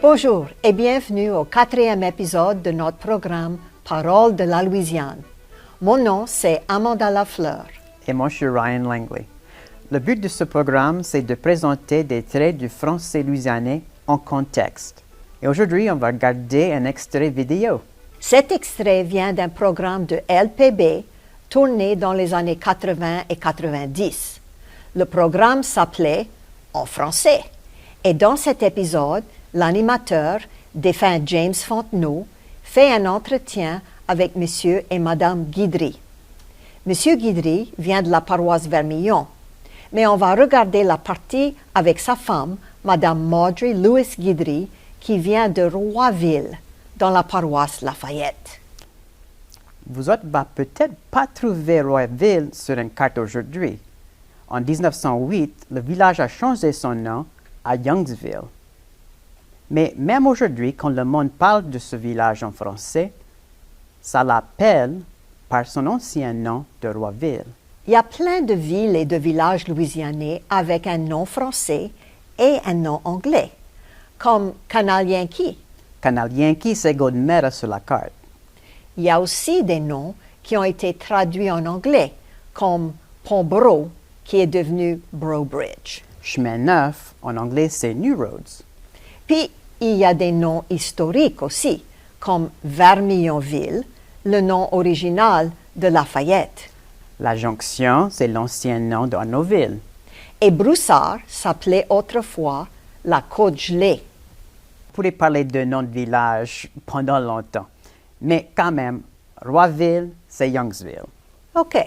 Bonjour et bienvenue au 4e épisode de notre programme Paroles de la Louisiane. Mon nom, c'est Amanda Lafleur. Et moi, je suis Ryan Langley. Le but de ce programme, c'est de présenter des traits du français louisianais en contexte. Et aujourd'hui, on va regarder un extrait vidéo. Cet extrait vient d'un programme de LPB tourné dans les années 80 et 90. Le programme s'appelait « En français ». Et dans cet épisode, l'animateur, défunt James Fontenot, fait un entretien avec M. et Mme Guidry. M. Guidry vient de la paroisse Vermillon, mais on va regarder la partie avec sa femme, Mme Marjorie Lewis Guidry, qui vient de Roiville, dans la paroisse Lafayette. Vous autres va peut-être pas trouver Roiville sur une carte aujourd'hui. En 1908, le village a changé son nom à Youngsville. Mais même aujourd'hui, quand le monde parle de ce village en français, ça l'appelle par son ancien nom de Roiville. Il y a plein de villes et de villages louisianais avec un nom français et un nom anglais, comme Canal Yankee. Canal Yankee, c'est Godmera sur la carte. Il y a aussi des noms qui ont été traduits en anglais, comme Pont Bro, qui est devenu Bro Bridge. Chemin Neuf, en anglais, c'est New Roads. Puis, il y a des noms historiques aussi, comme Vermillonville, le nom original de Lafayette. La Jonction, c'est l'ancien nom d'Arnaudville. Et Broussard s'appelait autrefois la Côte-Gelée. On pourrait parler de noms de village pendant longtemps. Mais quand même, Roiville, c'est Youngsville. OK.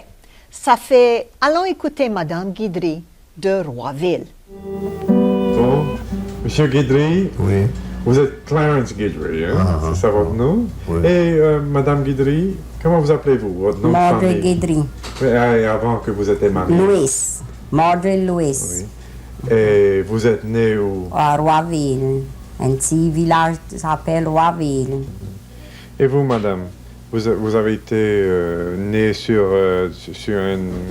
Ça fait... Allons écouter Mme Guidry de Roiville. Bon, Monsieur Guidry, Oui. vous êtes Clarence Guidry, hein? Ah, C'est ça votre nom? oui. Et Madame Guidry, comment vous appelez-vous, votre nom de Marjorie famille? Guidry. Oui, avant que vous étiez mariée. Louis. Marjorie Louis. Oui. Et vous êtes né où? À Roiville. Un petit village qui s'appelle Roiville. Et vous, Madame? Vous avez été né sur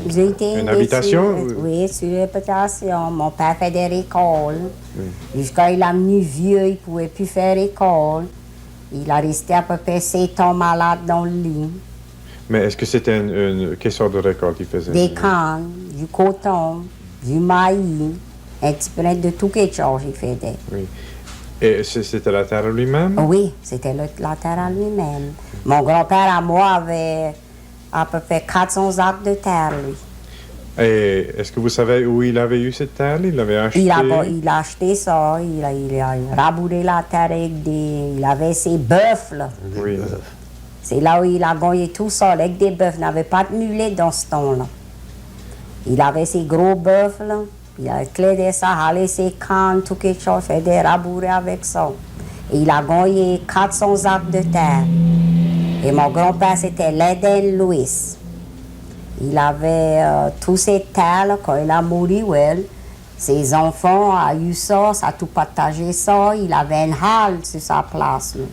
J'ai été une habitation? Oui, sur une habitation. Mon père fait des récoltes. Jusqu'à il a venu vieux, il ne pouvait plus faire école. Il a resté à peu près 7 ans malade dans le lit. Mais est-ce que c'était quelle sorte de récolte il faisait? Des cannes, du coton, du maïs, un petit peu de tout quelque chose il faisait. Oui. Et c'était la terre lui-même? Oui, c'était la terre à lui-même. Mon grand-père à moi avait à peu près 400 acres de terre, lui. Et est-ce que vous savez où il avait eu cette terre? Il l'avait acheté? Il a acheté ça, il a rabouré la terre avec il avait ses bœufs, là. Oui. C'est là où il a gagné tout seul avec des bœufs. Il n'avait pas de mulet dans ce temps-là. Il avait ses gros bœufs, là. Il a clédé ça, allé ses cannes, tout quelque chose, fait des rabourés avec ça. Et il a gagné 400 acres de terre. Et mon grand-père, c'était Leden Louis. Il avait tous ces terres, là, quand il a mouru, ouais. Ses enfants ont eu ça, ça a tout partagé ça. Il avait une halle sur sa place, là.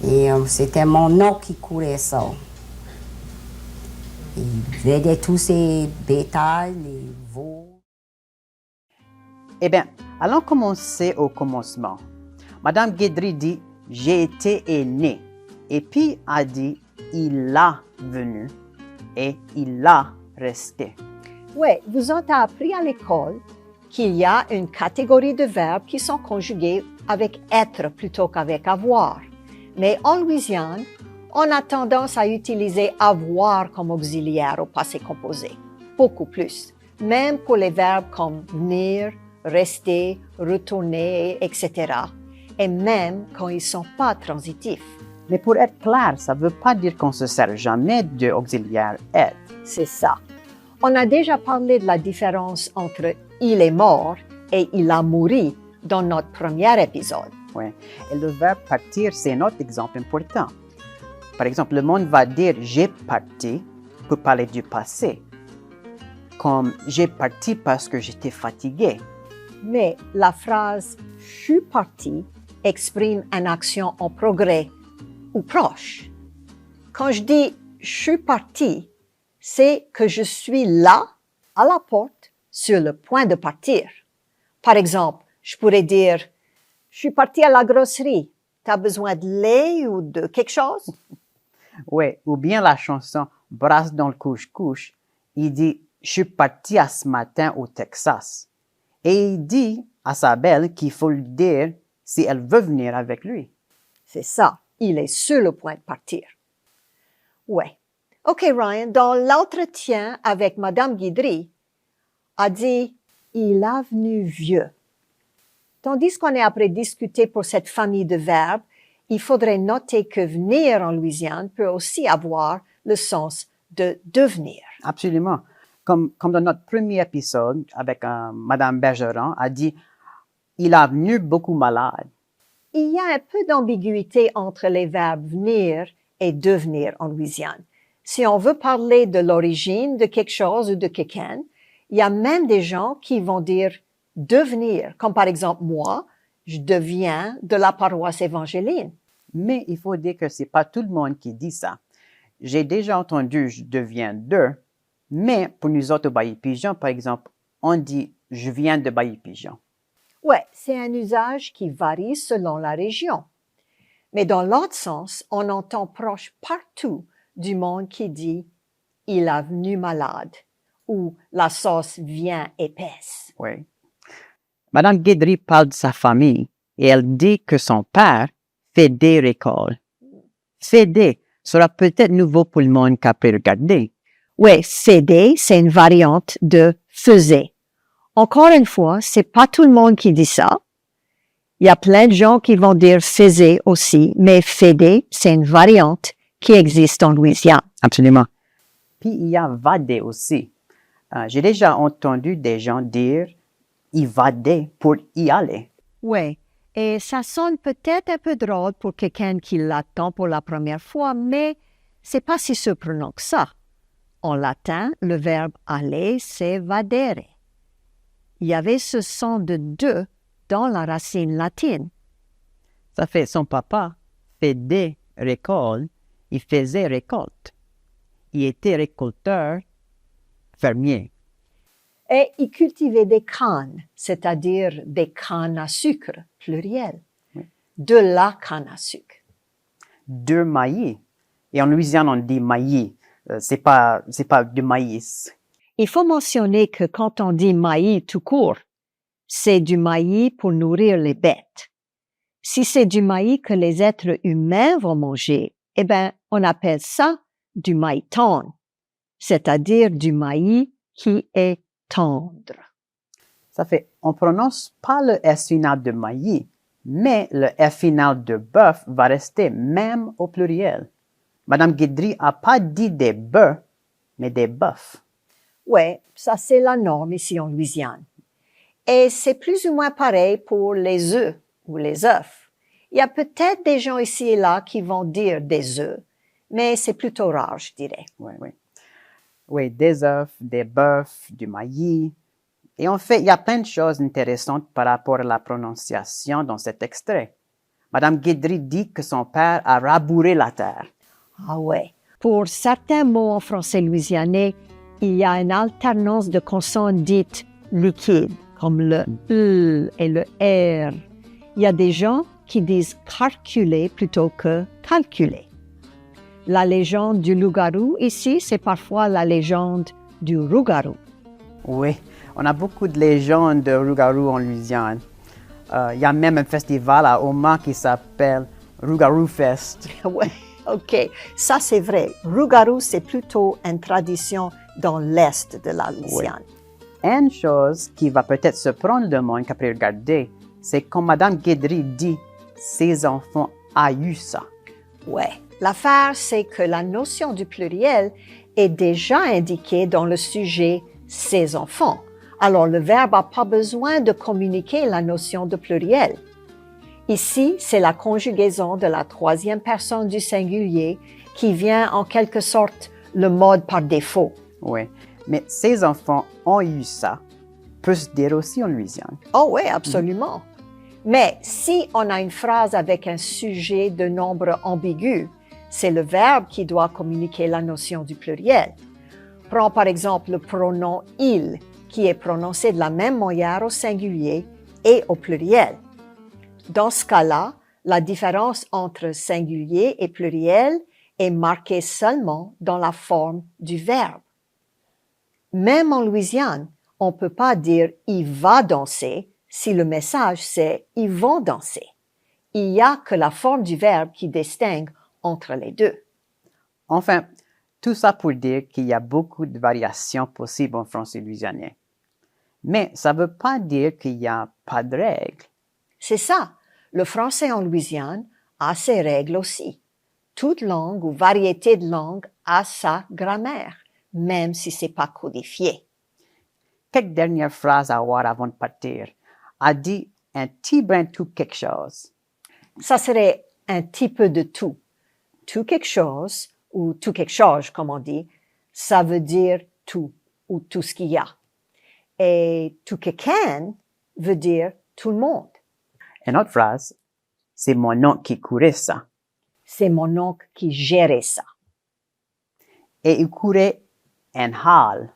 Et c'était mon oncle qui courait ça. Il vendait tous ses bétails, les veaux. Eh bien, allons commencer au commencement. Madame Guidry dit « J'ai été et né ». Et puis a dit « Il a venu » et « Il a resté ». Oui, vous avez appris à l'école qu'il y a une catégorie de verbes qui sont conjugués avec être plutôt qu'avec avoir. Mais en Louisiane, on a tendance à utiliser avoir comme auxiliaire au passé composé, beaucoup plus, même pour les verbes comme venir, rester, retourner, etc. Et même quand ils ne sont pas transitifs. Mais pour être clair, ça ne veut pas dire qu'on ne se sert jamais de auxiliaire être. C'est ça. On a déjà parlé de la différence entre « il est mort » et « il a mouru » dans notre premier épisode. Oui. Et le verbe partir, c'est un autre exemple important. Par exemple, le monde va dire « j'ai parti » pour parler du passé, comme « j'ai parti parce que j'étais fatigué ». Mais la phrase « je suis parti » exprime une action en progrès ou proche. Quand je dis « je suis parti », c'est que je suis là, à la porte, sur le point de partir. Par exemple, je pourrais dire « Je suis partie à la grosserie. T'as besoin de lait ou de quelque chose? Ouais, ou bien la chanson Brasse dans le couche-couche, il dit « Je suis parti à ce matin au Texas ». Et il dit à sa belle qu'il faut lui dire si elle veut venir avec lui. C'est ça. Il est sur le point de partir. Ouais. OK, Ryan, dans l'entretien avec Madame Guidry, a dit « Il a venu vieux ». Tandis qu'on est après discuter pour cette famille de verbes, il faudrait noter que venir en Louisiane peut aussi avoir le sens de devenir. Absolument. Comme dans notre premier épisode avec Madame Bergeron a dit « Il a venu beaucoup malade ». Il y a un peu d'ambiguïté entre les verbes venir et devenir en Louisiane. Si on veut parler de l'origine de quelque chose ou de quelqu'un, il y a même des gens qui vont dire devenir, comme par exemple moi, je deviens de la paroisse évangéline. Mais il faut dire que c'est pas tout le monde qui dit ça. J'ai déjà entendu « je deviens de », mais pour nous autres au Bailly-Pigeon, par exemple, on dit « je viens de Bailly-Pigeon ». Ouais, c'est un usage qui varie selon la région. Mais dans l'autre sens, on entend proche partout du monde qui dit « il a venu malade » ou « la sauce vient épaisse ». Oui. Madame Guidry parle de sa famille et elle dit que son père fait des récoltes. Fédé sera peut-être nouveau pour le monde qui a pu regarder. Oui, fédé, c'est une variante de faisait. Encore une fois, c'est pas tout le monde qui dit ça. Il y a plein de gens qui vont dire faisait aussi, mais fédé, c'est une variante qui existe en Louisiane. Absolument. Puis il y a vadé aussi. J'ai déjà entendu des gens dire y vader pour y aller. Oui, et ça sonne peut-être un peu drôle pour quelqu'un qui l'attend pour la première fois, mais c'est pas si surprenant que ça. En latin, le verbe aller, c'est vadere. Il y avait ce son de deux dans la racine latine. Ça fait son papa fait des récoltes, il faisait récolte. Il était récolteur, fermier. Et il cultivait des cannes, c'est-à-dire des cannes à sucre, pluriel. Oui. De la canne à sucre. De maïs. Et en Louisiane, on dit maïs. C'est pas du maïs. Il faut mentionner que quand on dit maïs tout court, c'est du maïs pour nourrir les bêtes. Si c'est du maïs que les êtres humains vont manger, eh bien, on appelle ça du maïton, c'est-à-dire du maïs qui est tendre. Ça fait, on prononce pas le S final de maïs, mais le F final de bœuf va rester même au pluriel. Madame Guidry a pas dit des bœufs, mais des bœufs. Oui, ça c'est la norme ici en Louisiane. Et c'est plus ou moins pareil pour les œufs ou les œufs. Il y a peut-être des gens ici et là qui vont dire des œufs, mais c'est plutôt rare, je dirais. Oui, oui. Oui, des œufs, des bœufs, du maïs. Et en fait, il y a plein de choses intéressantes par rapport à la prononciation dans cet extrait. Madame Guidry dit que son père a rabouré la terre. Ah ouais. Pour certains mots en français louisianais, il y a une alternance de consonnes dites liquides, comme le E et le R. Il y a des gens qui disent calculer plutôt que calculer. La légende du loup-garou ici, c'est parfois la légende du rougarou. Oui, on a beaucoup de légendes de loup-garou en Louisiane. Il y a même un festival à Oman qui s'appelle Rougarou Fest. Ouais, OK. Ça, c'est vrai. Rougarou, c'est plutôt une tradition dans l'est de la Louisiane. Oui. Une chose qui va peut-être surprendre le monde qu'après regarder, c'est quand Madame Guidry dit « ses enfants a eu ça ». Ouais. L'affaire, c'est que la notion du pluriel est déjà indiquée dans le sujet « ses enfants ». Alors, le verbe n'a pas besoin de communiquer la notion de pluriel. Ici, c'est la conjugaison de la troisième personne du singulier qui vient en quelque sorte le mode par défaut. Oui, mais « ses enfants ont eu ça » peut se dire aussi en Louisiane. Oh oui, absolument. Mais si on a une phrase avec un sujet de nombre ambigu, c'est le verbe qui doit communiquer la notion du pluriel. Prends par exemple le pronom « il » qui est prononcé de la même manière au singulier et au pluriel. Dans ce cas-là, la différence entre singulier et pluriel est marquée seulement dans la forme du verbe. Même en Louisiane, on ne peut pas dire « il va danser » si le message c'est « ils vont danser ». Il n'y a que la forme du verbe qui distingue entre les deux. Enfin, tout ça pour dire qu'il y a beaucoup de variations possibles en français louisianien. Mais ça ne veut pas dire qu'il n'y a pas de règles. C'est ça. Le français en Louisiane a ses règles aussi. Toute langue ou variété de langue a sa grammaire, même si c'est pas codifié. Quelques dernières phrases à voir avant de partir. A dit un petit brin de tout quelque chose. Ça serait un petit peu de tout. Tout quelque chose, ou tout quelque chose, comme on dit, ça veut dire tout, ou tout ce qu'il y a. Et tout quelqu'un veut dire tout le monde. Une autre phrase, c'est mon oncle qui courait ça. C'est mon oncle qui gérait ça. Et il courait un hall.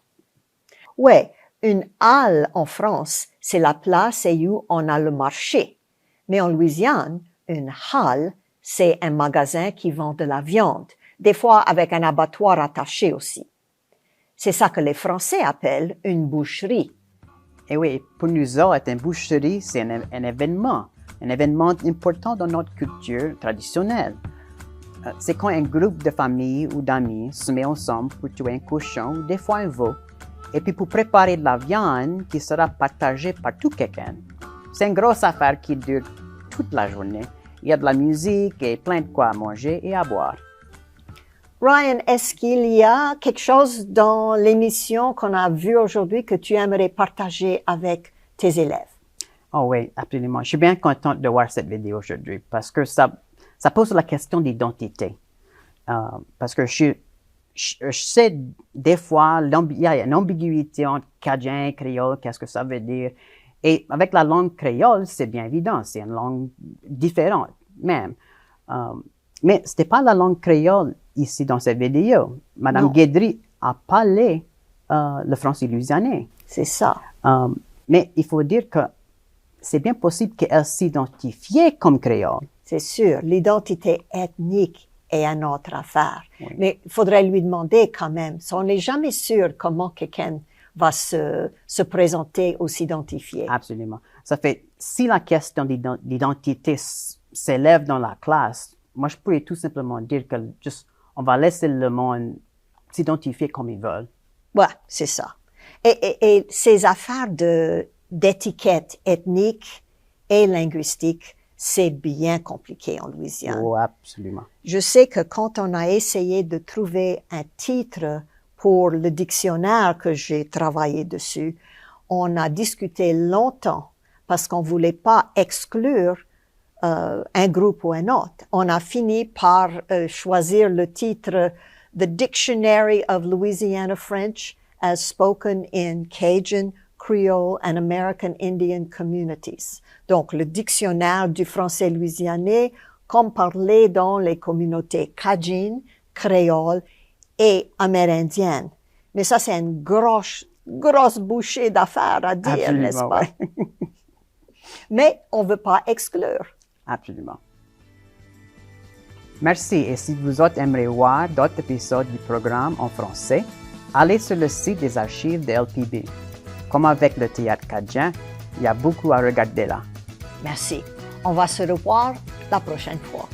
Ouais, une halle en France, c'est la place où on a le marché. Mais en Louisiane, une halle, c'est un magasin qui vend de la viande, des fois avec un abattoir attaché aussi. C'est ça que les Français appellent une boucherie. Et oui, pour nous autres, une boucherie, c'est un événement important dans notre culture traditionnelle. C'est quand un groupe de familles ou d'amis se met ensemble pour tuer un cochon ou des fois un veau, et puis pour préparer de la viande qui sera partagée par tout quelqu'un. C'est une grosse affaire qui dure toute la journée. Il y a de la musique et plein de quoi à manger et à boire. Ryan, est-ce qu'il y a quelque chose dans l'émission qu'on a vue aujourd'hui que tu aimerais partager avec tes élèves? Oh oui, absolument. Je suis bien contente de voir cette vidéo aujourd'hui parce que ça pose la question d'identité. Parce que je sais des fois, il y a une ambiguïté entre cadien et créole, qu'est-ce que ça veut dire. Et avec la langue créole, c'est bien évident, c'est une langue différente même. Mais ce n'était pas la langue créole ici dans cette vidéo. Madame Guédry a parlé le français louisianais. C'est ça. Mais il faut dire que c'est bien possible qu'elle s'identifiait comme créole. C'est sûr, l'identité ethnique est une autre affaire. Oui. Mais il faudrait lui demander quand même. On n'est jamais sûr comment quelqu'un va se présenter ou s'identifier. Absolument. Ça fait, si la question d'identité s'élève dans la classe, moi je pourrais tout simplement dire que on va laisser le monde s'identifier comme ils veulent. Ouais, c'est ça. Et ces affaires d'étiquette ethnique et linguistique, c'est bien compliqué en Louisiane. Oh, absolument. Je sais que quand on a essayé de trouver un titre pour le dictionnaire que j'ai travaillé dessus, on a discuté longtemps parce qu'on voulait pas exclure un groupe ou un autre. On a fini par choisir le titre The Dictionary of Louisiana French as spoken in Cajun, Creole and American Indian communities. Donc, le dictionnaire du français louisianais comme parlé dans les communautés cajun, créole et amérindienne. Mais ça, c'est une grosse bouchée d'affaires à dire, absolument, n'est-ce pas? Ouais. Mais on ne veut pas exclure. Absolument. Merci. Et si vous autres aimeriez voir d'autres épisodes du programme en français, allez sur le site des archives de LPB. Comme avec le théâtre cadien, il y a beaucoup à regarder là. Merci. On va se revoir la prochaine fois.